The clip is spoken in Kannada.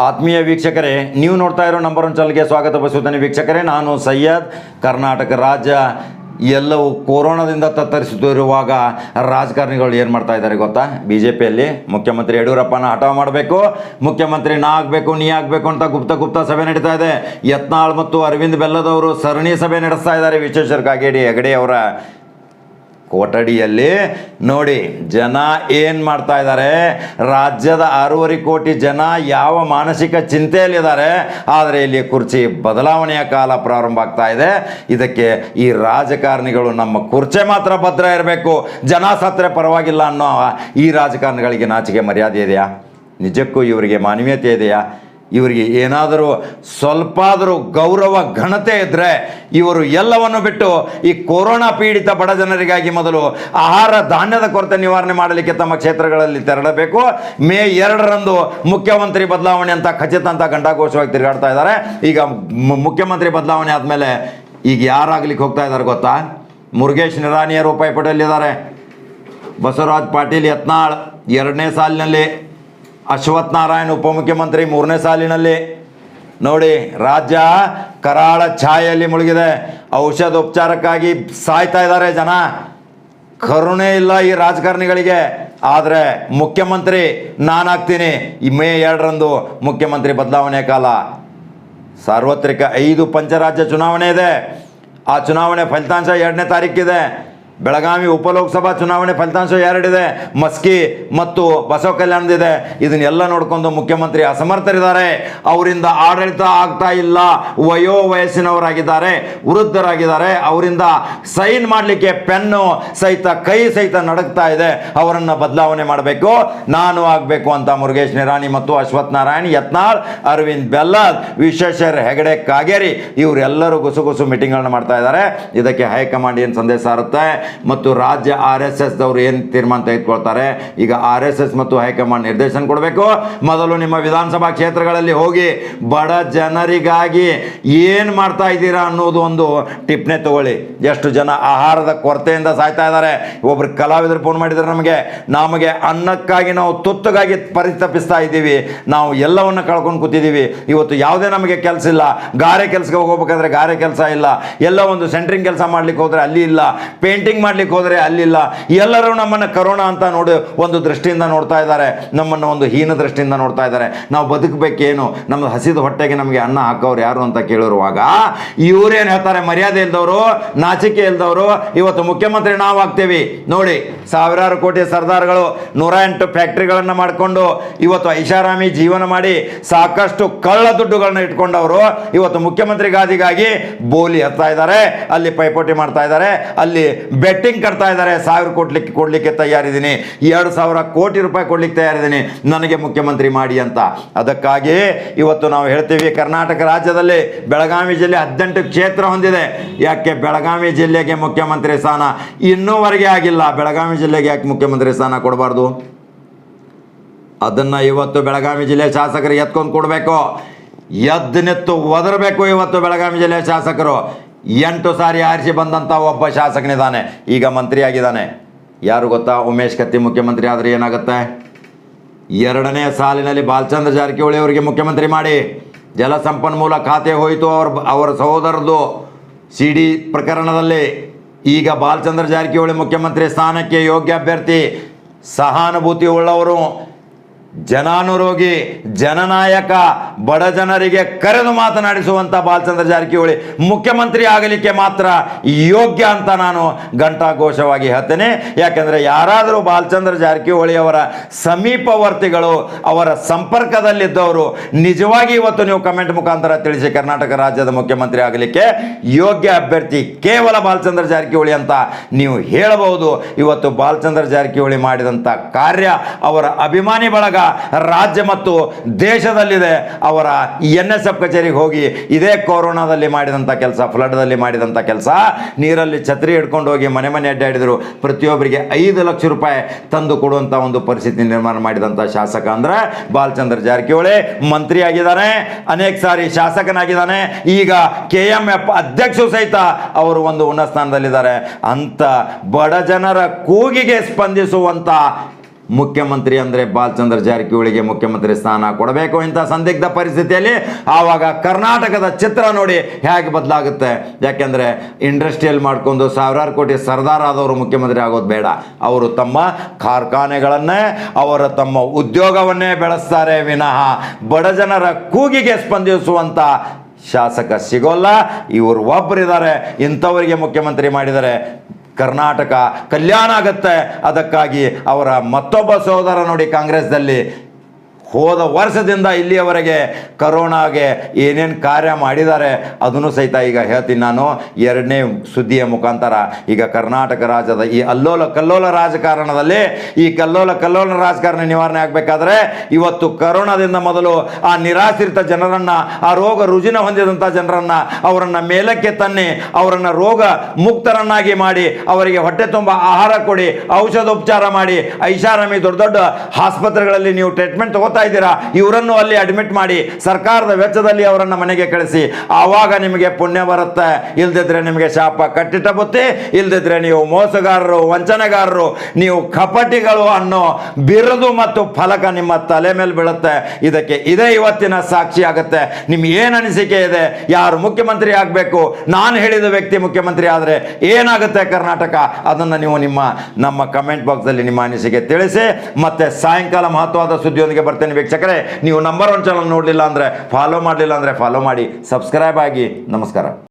ಆತ್ಮೀಯ ವೀಕ್ಷಕರೇ, ನೀವು ನೋಡ್ತಾ ಇರೋ ನಂಬರ್ 1 ಚಾನಲ್ಗೆ ಸ್ವಾಗತ ಬಯಸುತ್ತೇನೆ. ವೀಕ್ಷಕರೇ, ನಾನು ಸೈಯದ್. ಕರ್ನಾಟಕ ರಾಜ್ಯ ಎಲ್ಲವೂ ಕೊರೋನಾದಿಂದ ತತ್ತರಿಸುತ್ತಿರುವಾಗ ರಾಜಕಾರಣಿಗಳು ಏನು ಮಾಡ್ತಾ ಇದ್ದಾರೆ ಗೊತ್ತಾ? BJPಯಲ್ಲಿ ಮುಖ್ಯಮಂತ್ರಿ ಯಡಿಯೂರಪ್ಪನ ಹಠಾವ್ ಮಾಡಬೇಕು, ಮುಖ್ಯಮಂತ್ರಿ ನಾ ಆಗಬೇಕು, ನೀ ಆಗಬೇಕು ಅಂತ ಗುಪ್ತ ಸಭೆ ನಡೀತಾ ಇದೆ. ಯತ್ನಾಳ್ ಮತ್ತು ಅರವಿಂದ್ ಬೆಲ್ಲದವರು ಸರಣಿ ಸಭೆ ನಡೆಸ್ತಾ ಇದ್ದಾರೆ ವಿಶ್ವೇಶ್ವರ ಹೆಗಡೆ ಅವರ ಕೊಠಡಿಯಲ್ಲಿ. ನೋಡಿ ಜನ ಏನು ಮಾಡ್ತಾ ಇದ್ದಾರೆ, ರಾಜ್ಯದ 6.5 ಕೋಟಿ ಜನ ಯಾವ ಮಾನಸಿಕ ಚಿಂತೆಯಲ್ಲಿದ್ದಾರೆ. ಆದರೆ ಇಲ್ಲಿ ಕುರ್ಚಿ ಬದಲಾವಣೆಯ ಕಾಲ ಪ್ರಾರಂಭ ಆಗ್ತಾ ಇದೆ. ಇದಕ್ಕೆ ಈ ರಾಜಕಾರಣಿಗಳು ನಮ್ಮ ಕುರ್ಚಿ ಮಾತ್ರ ಭದ್ರ ಇರಬೇಕು, ಜನ ಸತ್ತರೆ ಪರವಾಗಿಲ್ಲ ಅನ್ನೋ ಈ ರಾಜಕಾರಣಿಗಳಿಗೆ ನಾಚಿಕೆ ಮರ್ಯಾದೆ ಇದೆಯಾ? ನಿಜಕ್ಕೂ ಇವರಿಗೆ ಮಾನವೀಯತೆ ಇದೆಯಾ? ಇವರಿಗೆ ಏನಾದರೂ ಸ್ವಲ್ಪ ಆದರೂ ಗೌರವ ಘನತೆ ಇದ್ದರೆ ಇವರು ಎಲ್ಲವನ್ನು ಬಿಟ್ಟು ಈ ಕೊರೋನಾ ಪೀಡಿತ ಬಡ ಜನರಿಗಾಗಿ ಮೊದಲು ಆಹಾರ ಧಾನ್ಯದ ಕೊರತೆ ನಿವಾರಣೆ ಮಾಡಲಿಕ್ಕೆ ತಮ್ಮ ಕ್ಷೇತ್ರಗಳಲ್ಲಿ ತೆರಳಬೇಕು. ಮೇ 2ರಂದು ಮುಖ್ಯಮಂತ್ರಿ ಬದಲಾವಣೆ ಅಂತ ಖಚಿತ ಅಂತ ಘಂಟಾಘೋಷವಾಗಿ ತಿರುಗಾಡ್ತಾ ಇದ್ದಾರೆ. ಈಗ ಮುಖ್ಯಮಂತ್ರಿ ಬದಲಾವಣೆ ಆದಮೇಲೆ ಈಗ ಯಾರಾಗ್ಲಿಕ್ಕೆ ಹೋಗ್ತಾ ಇದ್ದಾರೆ ಗೊತ್ತಾ? ಮುರುಗೇಶ್ ನಿರಾಣಿಯರು ಪೈಪೋಟಿಯಲ್ಲಿದ್ದಾರೆ. ಬಸವರಾಜ್ ಪಾಟೀಲ್ ಯತ್ನಾಳ್ 2ನೇ ಸಾಲಿನಲ್ಲಿ, ಅಶ್ವಥ್ ನಾರಾಯಣ್ ಉಪಮುಖ್ಯಮಂತ್ರಿ 3ನೇ ಸಾಲಿನಲ್ಲಿ. ನೋಡಿ ರಾಜ್ಯ ಕರಾಳ ಛಾಯೆಯಲ್ಲಿ ಮುಳುಗಿದೆ. ಔಷಧೋಪಚಾರಕ್ಕಾಗಿ ಸಾಯ್ತಾ ಇದ್ದಾರೆ ಜನ. ಕರುಣೆ ಇಲ್ಲ ಈ ರಾಜಕಾರಣಿಗಳಿಗೆ. ಆದರೆ ಮುಖ್ಯಮಂತ್ರಿ ನಾನಾಗ್ತೀನಿ. ಈ ಮೇ 2ರಂದು ಮುಖ್ಯಮಂತ್ರಿ ಬದಲಾವಣೆ ಕಾಲ. ಸಾರ್ವತ್ರಿಕ 5 ಪಂಚರಾಜ್ಯ ಚುನಾವಣೆ ಇದೆ. ಆ ಚುನಾವಣೆ ಫಲಿತಾಂಶ 2ನೇ ತಾರೀಕಿದೆ. ಬೆಳಗಾವಿ ಉಪಲೋಕಸಭಾ ಚುನಾವಣೆ ಫಲಿತಾಂಶ 2 ಇದೆ. ಮಸ್ಕಿ ಮತ್ತು ಬಸವ ಕಲ್ಯಾಣದಿದೆ. ಇದನ್ನೆಲ್ಲ ನೋಡ್ಕೊಂಡು ಮುಖ್ಯಮಂತ್ರಿ ಅಸಮರ್ಥರಿದ್ದಾರೆ. ಅವರಿಂದ ಆಡಳಿತ ಆಗ್ತಾ ಇಲ್ಲ. ವಯಸ್ಸಿನವರಾಗಿದ್ದಾರೆ, ವೃದ್ಧರಾಗಿದ್ದಾರೆ. ಅವರಿಂದ ಸೈನ್ ಮಾಡಲಿಕ್ಕೆ ಪೆನ್ನು ಸಹಿತ ಕೈ ಸಹಿತ ನಡಗ್ತಾ ಇದೆ. ಅವರನ್ನು ಬದಲಾವಣೆ ಮಾಡಬೇಕು, ನಾನು ಆಗಬೇಕು ಅಂತ ಮುರುಗೇಶ್ ನಿರಾಣಿ ಮತ್ತು ಅಶ್ವಥ್ ನಾರಾಯಣ್, ಯತ್ನಾಳ್, ಅರವಿಂದ್ ಬೆಲ್ಲದ್, ವಿಶ್ವೇಶ್ವರ ಹೆಗಡೆ ಕಾಗೇರಿ ಇವರೆಲ್ಲರೂ ಗುಸು ಮೀಟಿಂಗ್ಗಳನ್ನ ಮಾಡ್ತಾ ಇದ್ದಾರೆ. ಇದಕ್ಕೆ ಹೈಕಮಾಂಡ್ ಏನು ಸಂದೇಶ ಸಾರುತ್ತೆ ಮತ್ತು ರಾಜ್ಯ RSS ದವರು ಏನು ತೀರ್ಮಾನ ತೆಗೆದುಕೊಳ್ತಾರೆ? ಈಗ RSS ಮತ್ತು ಹೈಕಮಾಂಡ್ ನಿರ್ದೇಶನ ಕೊಡಬೇಕು. ಮೊದಲು ನಿಮ್ಮ ವಿಧಾನಸಭಾ ಕ್ಷೇತ್ರಗಳಲ್ಲಿ ಹೋಗಿ ಬಡ ಜನರಿಗಾಗಿ ಏನು ಮಾಡ್ತಾ ಇದ್ದೀರಾ ಅನ್ನೋದು ಒಂದು ಟಿಪ್ಪಣಿ ತಗೊಳ್ಳಿ. ಎಷ್ಟು ಜನ ಆಹಾರದ ಕೊರತೆಯಿಂದ ಸಾಯ್ತಾ ಇದ್ದಾರೆ. ಒಬ್ರು ಕಲಾವಿದರು ಫೋನ್ ಮಾಡಿದ್ದಾರೆ, ನಮಗೆ ಅನ್ನಕ್ಕಾಗಿ ನಾವು ತುತ್ತಗಾಗಿ ಪರಿತಪಿಸ್ತಾ ಇದ್ದೀವಿ, ನಾವು ಎಲ್ಲವನ್ನು ಕಳ್ಕೊಂಡು ಕೂತಿದ್ದೀವಿ. ಇವತ್ತು ಯಾವುದೇ ನಮಗೆ ಕೆಲಸ ಇಲ್ಲ. ಗಾರೆ ಕೆಲಸಕ್ಕೆ ಹೋಗ್ಬೇಕಾದ್ರೆ ಗಾರೆ ಕೆಲಸ ಇಲ್ಲ. ಎಲ್ಲ ಒಂದು ಸೆಂಟ್ರಿಂಗ್ ಕೆಲಸ ಮಾಡ್ಲಿಕ್ಕೆ ಹೋದ್ರೆ ಅಲ್ಲಿ ಇಲ್ಲ, ಪೇಂಟಿಂಗ್ ಮಾಡ್ಲಿಕ್ಕೆ ಹೋದ್ರೆ ಅಲ್ಲಿಲ್ಲ. ಎಲ್ಲರೂ ನಮ್ಮನ್ನು ಕರೋನಾ ಅಂತ ನೋಡಿ ಒಂದು ದೃಷ್ಟಿಯಿಂದ ನೋಡ್ತಾ ಇದ್ದಾರೆ, ನಮ್ಮನ್ನು ಒಂದು ಹೀನ ದೃಷ್ಟಿಯಿಂದ ನೋಡ್ತಾ ಇದ್ದಾರೆ. ನಾವು ಬದುಕಬೇಕೇನು? ನಮ್ಮ ಹಸಿದ ಹೊಟ್ಟೆಗೆ ನಮಗೆ ಅನ್ನ ಹಾಕೋರು ಯಾರು ಅಂತ ಕೇಳಿರುವಾಗ ಇವರೇನು ಹೇಳ್ತಾರೆ? ಮರ್ಯಾದೆ ಇಲ್ದವರು, ನಾಚಿಕೆ ಇಲ್ದವರು ಇವತ್ತು ಮುಖ್ಯಮಂತ್ರಿ ನಾವು ಆಗ್ತೇವೆ. ನೋಡಿ ಸಾವಿರಾರು ಕೋಟಿ ಸರ್ದಾರ್ಗಳು 108 ಫ್ಯಾಕ್ಟ್ರಿಗಳನ್ನು ಮಾಡಿಕೊಂಡು ಇವತ್ತು ಐಷಾರಾಮಿ ಜೀವನ ಮಾಡಿ ಸಾಕಷ್ಟು ಕಳ್ಳ ದುಡ್ಡುಗಳನ್ನ ಇಟ್ಕೊಂಡವರು ಇವತ್ತು ಮುಖ್ಯಮಂತ್ರಿ ಗಾದಿಗಾಗಿ ಬೋಲಿ ಹತ್ತಾ ಇದ್ದಾರೆ, ಅಲ್ಲಿ ಪೈಪೋಟಿ ಮಾಡ್ತಾ ಇದ್ದಾರೆ, ಅಲ್ಲಿ ಬೆಟ್ಟಿಂಗ್ ಕಟ್ತಾ ಇದ್ದಾರೆ. 1000 ಕೋಟಿ ಕೊಡ್ಲಿಕ್ಕೆ ತಯಾರಿದ್ದೀನಿ, 2,000 ಕೋಟಿ ರೂಪಾಯಿ ಕೊಡ್ಲಿಕ್ಕೆ ತಯಾರಿದ್ದೀನಿ, ನನಗೆ ಮುಖ್ಯಮಂತ್ರಿ ಮಾಡಿ ಅಂತ. ಅದಕ್ಕಾಗಿ ಇವತ್ತು ನಾವು ಹೇಳ್ತೀವಿ, ಕರ್ನಾಟಕ ರಾಜ್ಯದಲ್ಲಿ ಬೆಳಗಾವಿ ಜಿಲ್ಲೆ 18 ಕ್ಷೇತ್ರ ಹೊಂದಿದೆ. ಯಾಕೆ ಬೆಳಗಾವಿ ಜಿಲ್ಲೆಗೆ ಮುಖ್ಯಮಂತ್ರಿ ಸ್ಥಾನ ಇನ್ನೂವರೆಗೆ ಆಗಿಲ್ಲ? ಬೆಳಗಾವಿ ಜಿಲ್ಲೆಗೆ ಯಾಕೆ ಮುಖ್ಯಮಂತ್ರಿ ಸ್ಥಾನ ಕೊಡಬಾರ್ದು? ಅದನ್ನು ಇವತ್ತು ಬೆಳಗಾವಿ ಜಿಲ್ಲೆ ಶಾಸಕರು ಎತ್ಕೊಂಡು ಕೊಡಬೇಕು, ಎದ್ದು ನಿತ್ತು ಒದರಬೇಕು. ಇವತ್ತು ಬೆಳಗಾವಿ ಜಿಲ್ಲೆ ಶಾಸಕರು 8 ಸಾರಿ ಆರಿಸಿ ಬಂದಂಥ ಒಬ್ಬ ಶಾಸಕನಿದ್ದಾನೆ, ಈಗ ಮಂತ್ರಿ ಆಗಿದ್ದಾನೆ. ಯಾರು ಗೊತ್ತಾ? ಉಮೇಶ್ ಕತ್ತಿ ಮುಖ್ಯಮಂತ್ರಿ ಆದರೆ ಏನಾಗುತ್ತೆ? 2ನೇ ಸಾಲಿನಲ್ಲಿ ಬಾಲಚಂದ್ರ ಜಾರಕಿಹೊಳಿ ಅವರಿಗೆ ಮುಖ್ಯಮಂತ್ರಿ ಮಾಡಿ. ಜಲಸಂಪನ್ಮೂಲ ಖಾತೆ ಹೋಯಿತು ಅವರ ಸಹೋದರದು CD ಪ್ರಕರಣದಲ್ಲಿ. ಈಗ ಬಾಲಚಂದ್ರ ಜಾರಕಿಹೊಳಿ ಮುಖ್ಯಮಂತ್ರಿ ಸ್ಥಾನಕ್ಕೆ ಯೋಗ್ಯ ಅಭ್ಯರ್ಥಿ, ಸಹಾನುಭೂತಿ ಉಳ್ಳವರು, ಜನಾನುರೋಗಿ, ಜನನಾಯಕ, ಬಡ ಜನರಿಗೆ ಕರೆದು ಮಾತನಾಡಿಸುವಂಥ ಬಾಲಚಂದ್ರ ಜಾರಕಿಹೊಳಿ ಮುಖ್ಯಮಂತ್ರಿ ಆಗಲಿಕ್ಕೆ ಮಾತ್ರ ಯೋಗ್ಯ ಅಂತ ನಾನು ಘಂಟಾಘೋಷವಾಗಿ ಹೇಳ್ತೇನೆ. ಯಾಕೆಂದರೆ ಯಾರಾದರೂ ಬಾಲಚಂದ್ರ ಜಾರಕಿಹೊಳಿ ಅವರ ಸಮೀಪವರ್ತಿಗಳು, ಅವರ ಸಂಪರ್ಕದಲ್ಲಿದ್ದವರು ನಿಜವಾಗಿ ಇವತ್ತು ನೀವು ಕಮೆಂಟ್ ಮುಖಾಂತರ ತಿಳಿಸಿ, ಕರ್ನಾಟಕ ರಾಜ್ಯದ ಮುಖ್ಯಮಂತ್ರಿ ಆಗಲಿಕ್ಕೆ ಯೋಗ್ಯ ಅಭ್ಯರ್ಥಿ ಕೇವಲ ಬಾಲಚಂದ್ರ ಜಾರಕಿಹೊಳಿ ಅಂತ ನೀವು ಹೇಳಬಹುದು. ಇವತ್ತು ಬಾಲಚಂದ್ರ ಜಾರಕಿಹೊಳಿ ಮಾಡಿದಂಥ ಕಾರ್ಯ ಅವರ ಅಭಿಮಾನಿ ಬಳಗ ರಾಜ್ಯ ಮತ್ತು ದೇಶದಲ್ಲಿದೆ. ಅವರ NSF ಕಚೇರಿಗೆ ಹೋಗಿ ಇದೇ ಕೊರೋನಾದಲ್ಲಿ ಮಾಡಿದಂಥ ಕೆಲಸ, ಫ್ಲಡ್ದಲ್ಲಿ ಮಾಡಿದಂಥ ಕೆಲಸ, ನೀರಲ್ಲಿ ಛತ್ರಿ ಹಿಡ್ಕೊಂಡು ಹೋಗಿ ಮನೆ ಅಡ್ಡಾಡಿದರು. ಪ್ರತಿಯೊಬ್ಬರಿಗೆ 5 ಲಕ್ಷ ರೂಪಾಯಿ ತಂದು ಕೊಡುವಂಥ ಒಂದು ಪರಿಸ್ಥಿತಿ ನಿರ್ಮಾಣ ಮಾಡಿದಂಥ ಶಾಸಕ ಅಂದರೆ ಬಾಲಚಂದ್ರ ಜಾರಕಿಹೊಳಿ. ಮಂತ್ರಿ ಆಗಿದ್ದಾನೆ, ಅನೇಕ ಸಾರಿ ಶಾಸಕನಾಗಿದ್ದಾನೆ, ಈಗ KMF ಅಧ್ಯಕ್ಷರು ಸಹಿತ ಅವರು ಒಂದು ಉನ್ನತ ಸ್ಥಾನದಲ್ಲಿದ್ದಾರೆ. ಅಂತ ಬಡ ಜನರ ಕೂಗಿಗೆ ಸ್ಪಂದಿಸುವಂಥ ಮುಖ್ಯಮಂತ್ರಿ ಅಂದರೆ ಬಾಲಚಂದ್ರ ಜಾರಕಿಹೊಳಿಗೆ ಮುಖ್ಯಮಂತ್ರಿ ಸ್ಥಾನ ಕೊಡಬೇಕು ಇಂಥ ಸಂದಿಗ್ಧ ಪರಿಸ್ಥಿತಿಯಲ್ಲಿ ಆವಾಗ ಕರ್ನಾಟಕದ ಚಿತ್ರ ನೋಡಿ ಹೇಗೆ ಬದಲಾಗುತ್ತೆ. ಯಾಕೆಂದರೆ ಇಂಡಸ್ಟ್ರಿಯಲ್ ಮಾಡ್ಕೊಂಡು ಸಾವಿರಾರು ಕೋಟಿ ಸರ್ದಾರ್ ಆದವರು ಮುಖ್ಯಮಂತ್ರಿ ಆಗೋದು ಬೇಡ. ಅವರು ತಮ್ಮ ಕಾರ್ಖಾನೆಗಳನ್ನೇ ತಮ್ಮ ಉದ್ಯೋಗವನ್ನೇ ಬೆಳೆಸ್ತಾರೆ ವಿನಃ ಬಡ ಜನರ ಕೂಗಿಗೆ ಸ್ಪಂದಿಸುವಂಥ ಶಾಸಕ ಸಿಗೋಲ್ಲ. ಇವರು ಒಬ್ಬರಿದ್ದಾರೆ, ಇಂಥವರಿಗೆ ಮುಖ್ಯಮಂತ್ರಿ ಮಾಡಿದರೆ ಕರ್ನಾಟಕ ಕಲ್ಯಾಣ ಆಗುತ್ತೆ. ಅದಕ್ಕಾಗಿ ಅವರ ಮತ್ತೊಬ್ಬ ಸಹೋದರ ನೋಡಿ ಕಾಂಗ್ರೆಸ್ದಲ್ಲಿ ಹೋದ ವರ್ಷದಿಂದ ಇಲ್ಲಿಯವರೆಗೆ ಕರೋನಾಗೆ ಏನೇನು ಕಾರ್ಯ ಮಾಡಿದ್ದಾರೆ ಅದನ್ನು ಸಹಿತ ಈಗ ಹೇಳ್ತೀನಿ ನಾನು. ಎರಡನೇ ಸುದ್ದಿಯ ಮುಖಾಂತರ ಈಗ ಕರ್ನಾಟಕ ರಾಜ್ಯದ ಈ ಅಲ್ಲೋಲ ಕಲ್ಲೋಲ ರಾಜಕಾರಣದಲ್ಲಿ ಈ ಕಲ್ಲೋಲ ರಾಜಕಾರಣ ನಿವಾರಣೆ ಆಗಬೇಕಾದ್ರೆ ಇವತ್ತು ಕರೋನಾದಿಂದ ಮೊದಲು ಆ ನಿರಾಶ್ರಿತ ಜನರನ್ನು, ಆ ರೋಗ ರುಜಿನ ಹೊಂದಿದಂಥ ಜನರನ್ನು ಅವರನ್ನು ಮೇಲಕ್ಕೆ ತನ್ನಿ ಅವರನ್ನು ರೋಗ ಮುಕ್ತರನ್ನಾಗಿ ಮಾಡಿ ಅವರಿಗೆ ಹೊಟ್ಟೆ ತುಂಬ ಆಹಾರ ಕೊಡಿ, ಔಷಧೋಪಚಾರ ಮಾಡಿ, ಐಷಾರಾಮಿ ದೊಡ್ಡ ದೊಡ್ಡ ಆಸ್ಪತ್ರೆಗಳಲ್ಲಿ ನೀವು ಟ್ರೀಟ್ಮೆಂಟ್ ತಗೋತಾ ಇದ್ದೀರಾ, ಇವರನ್ನು ಅಲ್ಲಿ ಅಡ್ಮಿಟ್ ಮಾಡಿ ಸರ್ಕಾರದ ವೆಚ್ಚದಲ್ಲಿ ಅವರನ್ನು ಮನೆಗೆ ಕಳಿಸಿ. ಆವಾಗ ನಿಮಗೆ ಪುಣ್ಯ ಬರುತ್ತೆ. ಇಲ್ದಿದ್ರೆ ನಿಮಗೆ ಶಾಪ ಕಟ್ಟಿಟ್ಟ ಬುತ್ತಿ, ಇಲ್ದಿದ್ರೆ ನೀವು ಮೋಸಗಾರರು, ವಂಚನೆಗಾರರು, ನೀವು ಕಪಟಿಗಳು ಅನ್ನೋ ಬಿರುದು ಮತ್ತು ಫಲಕ ನಿಮ್ಮ ತಲೆ ಮೇಲೆ ಬೀಳುತ್ತೆ. ಇದಕ್ಕೆ ಇದೇ ಇವತ್ತಿನ ಸಾಕ್ಷಿ ಆಗುತ್ತೆ. ನಿಮ್ಗೆ ಏನು ಅನಿಸಿಕೆ ಇದೆ? ಯಾರು ಮುಖ್ಯಮಂತ್ರಿ ಆಗಬೇಕು? ನಾನು ಹೇಳಿದ ವ್ಯಕ್ತಿ ಮುಖ್ಯಮಂತ್ರಿ ಆದರೆ ಏನಾಗುತ್ತೆ ಕರ್ನಾಟಕ? ಅದನ್ನು ನೀವು ನಮ್ಮ ಕಮೆಂಟ್ ಬಾಕ್ಸಲ್ಲಿ ನಿಮ್ಮ ಅನಿಸಿಕೆ ತಿಳಿಸಿ. ಮತ್ತೆ ಸಾಯಂಕಾಲ ಮಹತ್ವದ ಸುದ್ದಿಯೊಂದಿಗೆ ಬರ್ತೇನೆ ವೀಕ್ಷಕರೇ. ನೀವು ನಂಬರ್ 1 ಚಾನಲ್ ನೋಡಲಿಲ್ಲ ಅಂದರೆ ಫಾಲೋ ಮಾಡಲಿಲ್ಲ ಅಂದರೆ ಫಾಲೋ ಮಾಡಿ, ಸಬ್ಸ್ಕ್ರೈಬ್ ಆಗಿ. ನಮಸ್ಕಾರ.